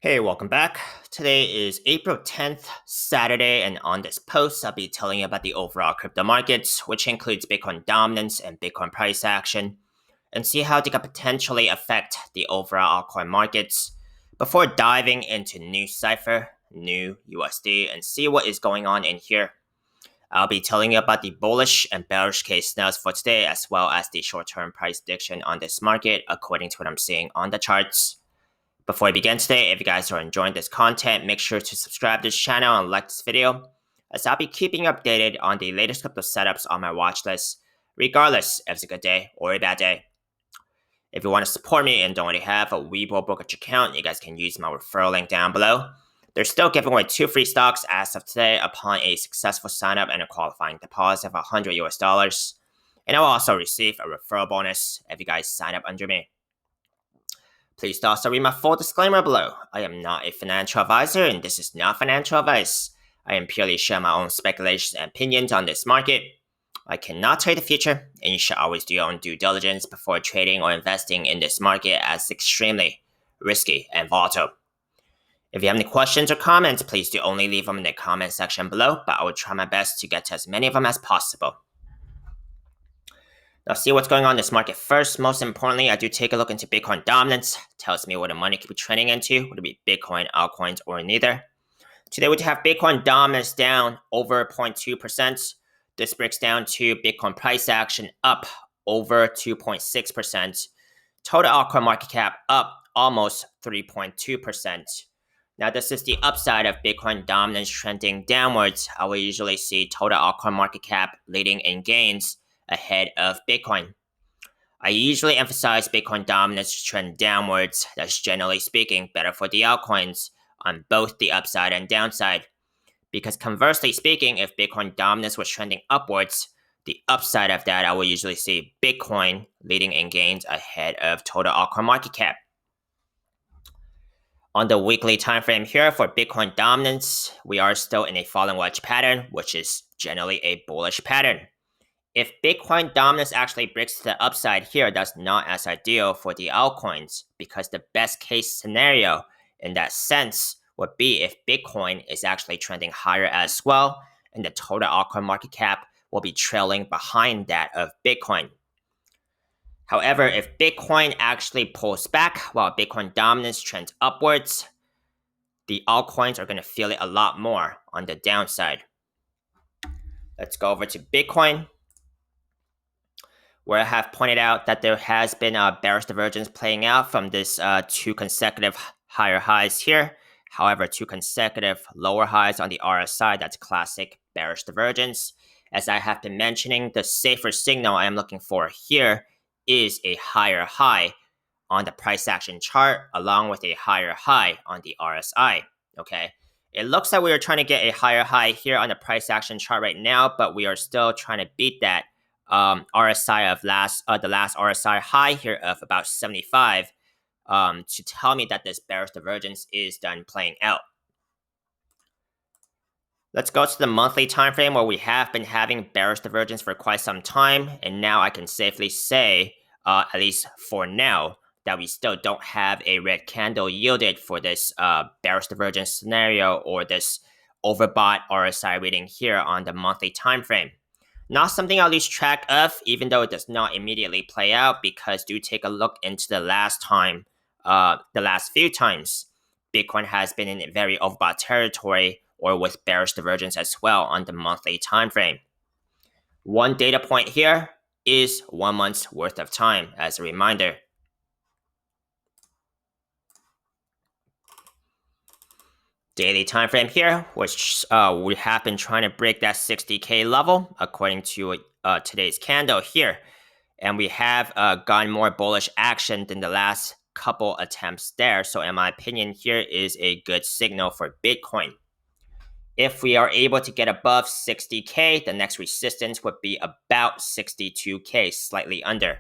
Hey, welcome back. Today is April 10th, Saturday, and on this post, I'll be telling you about the overall crypto markets, which includes Bitcoin dominance and Bitcoin price action, and see how they could potentially affect the overall altcoin markets before diving into NuCypher, NUUSD, and see what is going on in here. I'll be telling you about the bullish and bearish case scenarios for today, as well as the short-term price prediction on this market, according to what I'm seeing on the charts. Before we begin today, if you guys are enjoying this content, make sure to subscribe to this channel and like this video, as I'll be keeping you updated on the latest crypto setups on my watch list, regardless if it's a good day or a bad day. If you want to support me and don't already have a Webull brokerage account, you guys can use my referral link down below. They're still giving away 2 free stocks as of today upon a successful sign up and a qualifying deposit of $100. And I will also receive a referral bonus if you guys sign up under me. Please also read my full disclaimer below. I am not a financial advisor and this is not financial advice. I am purely sharing my own speculations and opinions on this market. I cannot tell you the future, and you should always do your own due diligence before trading or investing in this market, as it's extremely risky and volatile. If you have any questions or comments, please do only leave them in the comment section below, but I will try my best to get to as many of them as possible. Now, see what's going on in this market first. Most importantly, I do take a look into Bitcoin dominance. Tells me what the money could be trending into. Would it be Bitcoin, altcoins, or neither? Today, we have Bitcoin dominance down over 0.2%. This breaks down to Bitcoin price action up over 2.6%. Total altcoin market cap up almost 3.2%. Now, this is the upside of Bitcoin dominance trending downwards. I will usually see total altcoin market cap leading in gains ahead of Bitcoin. I usually emphasize Bitcoin dominance trend downwards. That's generally speaking better for the altcoins on both the upside and downside. Because conversely speaking, if Bitcoin dominance was trending upwards, the upside of that I will usually see Bitcoin leading in gains ahead of total altcoin market cap. On the weekly time frame here for Bitcoin dominance, we are still in a falling wedge pattern, which is generally a bullish pattern. If Bitcoin dominance actually breaks to the upside here, that's not as ideal for the altcoins, because the best case scenario in that sense would be if Bitcoin is actually trending higher as well, and the total altcoin market cap will be trailing behind that of Bitcoin. However, if Bitcoin actually pulls back while Bitcoin dominance trends upwards, the altcoins are going to feel it a lot more on the downside. Let's go over to Bitcoin, where I have pointed out that there has been a bearish divergence playing out from this 2 consecutive higher highs here. However, 2 consecutive lower highs on the RSI, that's classic bearish divergence. As I have been mentioning, the safer signal I am looking for here is a higher high on the price action chart along with a higher high on the RSI, okay? It looks like we are trying to get a higher high here on the price action chart right now, but we are still trying to beat that RSI of the last RSI high here of about 75 to tell me that this bearish divergence is done playing out. Let's go to the monthly time frame, where we have been having bearish divergence for quite some time, and now I can safely say, at least for now, that we still don't have a red candle yielded for this bearish divergence scenario or this overbought RSI reading here on the monthly time frame. Not something I'll lose track of, even though it does not immediately play out, because do take a look into the last few times Bitcoin has been in a very overbought territory or with bearish divergence as well on the monthly time frame. One data point here is 1 month's worth of time as a reminder. Daily time frame here, which we have been trying to break that 60K level according to today's candle here, and we have gotten more bullish action than the last couple attempts there. So in my opinion, here is a good signal for Bitcoin. If we are able to get above 60K, the next resistance would be about 62K, slightly under.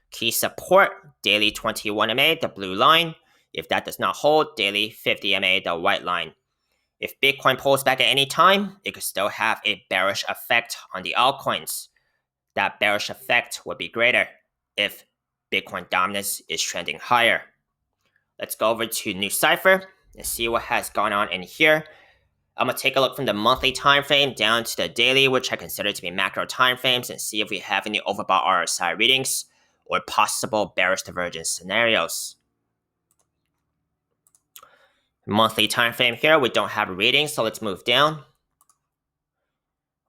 Key support, daily 21 MA, the blue line. If that does not hold, daily 50 MA, the white line. If Bitcoin pulls back at any time, it could still have a bearish effect on the altcoins. That bearish effect would be greater if Bitcoin dominance is trending higher. Let's go over to NuCypher. and see what has gone on in here. I'm gonna take a look from the monthly time frame down to the daily, which I consider to be macro time frames, and see if we have any overbought RSI readings or possible bearish divergence scenarios. Monthly time frame here, we don't have a reading, so let's move down.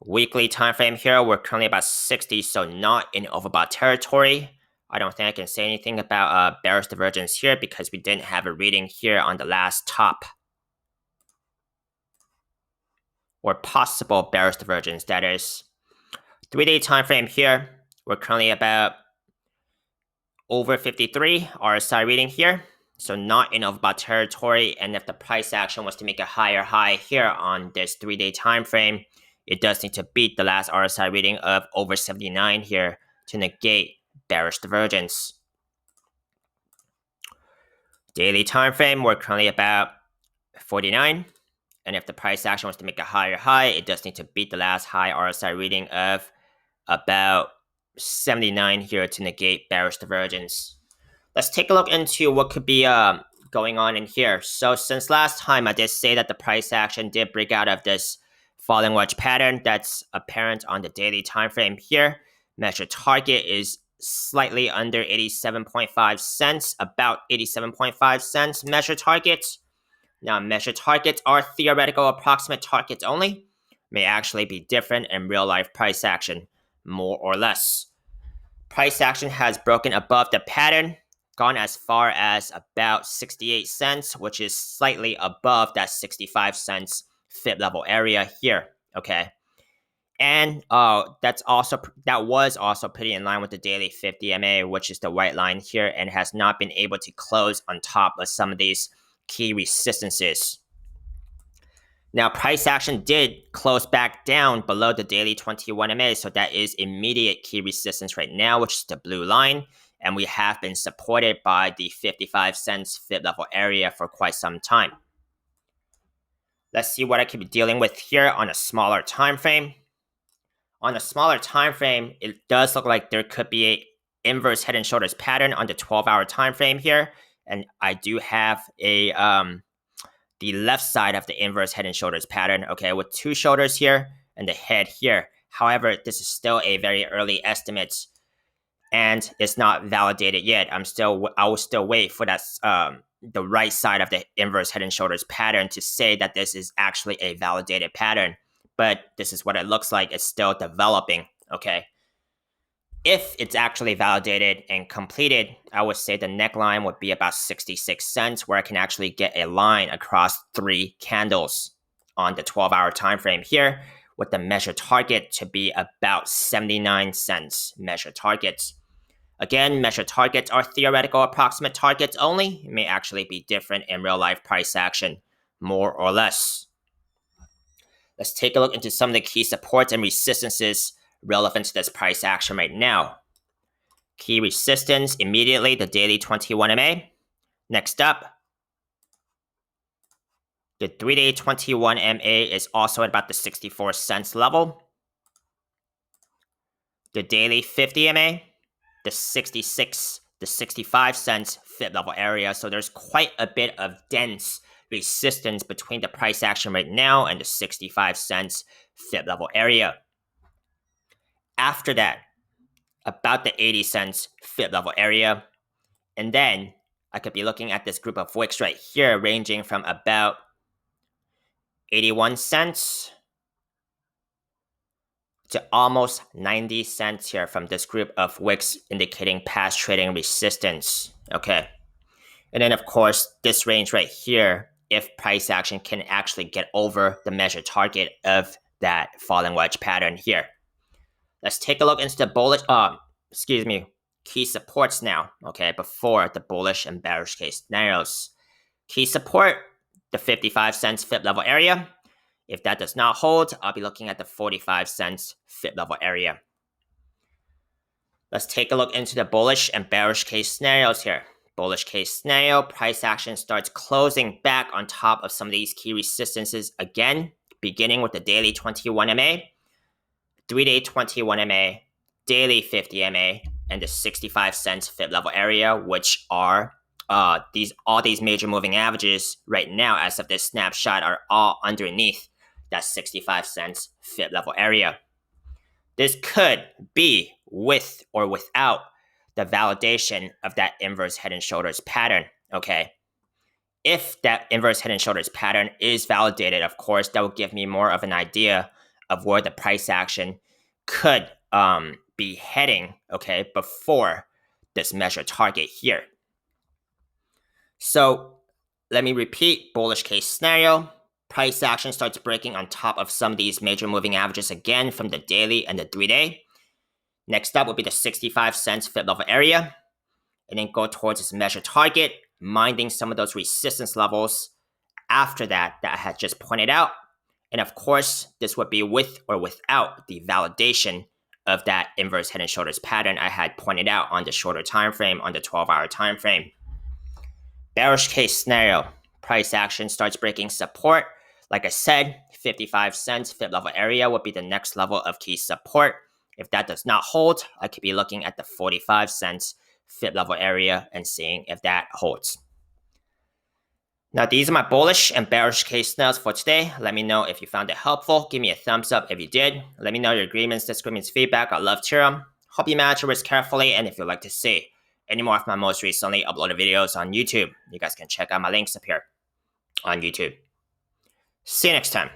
Weekly time frame here, we're currently about 60, so not in overbought territory. I don't think I can say anything about bearish divergence here because we didn't have a reading here on the last top. Or possible bearish divergence, that is. 3-day time frame here, we're currently about over 53 RSI reading here. So not in overbought territory, and if the price action was to make a higher high here on this 3-day time frame, it does need to beat the last RSI reading of over 79 here to negate bearish divergence. Daily time frame, we're currently about 49, and if the price action was to make a higher high, it does need to beat the last high RSI reading of about 79 here to negate bearish divergence. Let's take a look into what could be going on in here. So since last time, I did say that the price action did break out of this falling wedge pattern that's apparent on the daily time frame here. Measure target is slightly under 87.5 cents, about 87.5 cents measure target. Now, measure targets are theoretical approximate targets only, may actually be different in real life price action, more or less. Price action has broken above the pattern, gone as far as about 68 cents, which is slightly above that 65 cents fit level area here, okay? And that was also pretty in line with the daily 50 MA, which is the white line here, and has not been able to close on top of some of these key resistances. Now, price action did close back down below the daily 21 MA, so that is immediate key resistance right now, which is the blue line, and we have been supported by the 55 cents fit level area for quite some time. Let's see what I could be dealing with here on a smaller time frame. On a smaller time frame, it does look like there could be a inverse head and shoulders pattern on the 12-hour time frame here, and I do have a the left side of the inverse head and shoulders pattern, okay, with two shoulders here and the head here. However, this is still a very early estimate, and it's not validated yet. I will still wait for that the right side of the inverse head and shoulders pattern to say that this is actually a validated pattern. But this is what it looks like. It's still developing, okay? If it's actually validated and completed, I would say the neckline would be about 66 cents, where I can actually get a line across 3 candles on the 12-hour time frame here, with the measure target to be about 79 cents measure targets. Again, measure targets are theoretical approximate targets only. It may actually be different in real life price action, more or less. Let's take a look into some of the key supports and resistances relevant to this price action right now. Key resistance, immediately the daily 21 MA. Next up, the 3-day 21 MA is also at about the 64 cents level. The daily 50 MA, the 65 cents fit level area. So there's quite a bit of dense resistance between the price action right now and the 65 cents fit level area. After that, about the 80 cents fit level area. And then I could be looking at this group of wicks right here, ranging from about 81 cents to almost 90 cents here from this group of wicks, indicating past trading resistance. Okay. And then, of course, this range right here, if price action can actually get over the measured target of that falling wedge pattern here. Let's take a look into the bullish, key supports now, okay, before the bullish and bearish case scenarios. Key support, the 55 cents fit level area. If that does not hold, I'll be looking at the 45 cents fit level area. Let's take a look into the bullish and bearish case scenarios here. Bullish case scenario, price action starts closing back on top of some of these key resistances again, beginning with the daily 21 MA, 3-day 21 MA, daily 50 MA, and the 65 cents fit level area, which are all these major moving averages right now, as of this snapshot, are all underneath that 65 cents fit level area. This could be with or without the validation of that inverse head and shoulders pattern. Okay. If that inverse head and shoulders pattern is validated, of course, that will give me more of an idea of where the price action could be heading, okay, before this measure target here. So let me repeat, bullish case scenario. Price action starts breaking on top of some of these major moving averages again from the daily and the 3-day. Next up will be the 65 cents fit level area, and then go towards this measure target, minding some of those resistance levels after that I had just pointed out. And of course, this would be with or without the validation of that inverse head and shoulders pattern I had pointed out on the shorter time frame, on the 12-hour time frame. Bearish case scenario, price action starts breaking support. Like I said, 55 cents fit level area would be the next level of key support. If that does not hold, I could be looking at the 45 cents fit level area and seeing if that holds. Now, these are my bullish and bearish case scenarios for today. Let me know if you found it helpful. Give me a thumbs up if you did. Let me know your agreements, disagreements, feedback. I'd love to hear them. Hope you manage your risk carefully, and if you'd like to see any more of my most recently uploaded videos on YouTube, you guys can check out my links up here on YouTube. See you next time.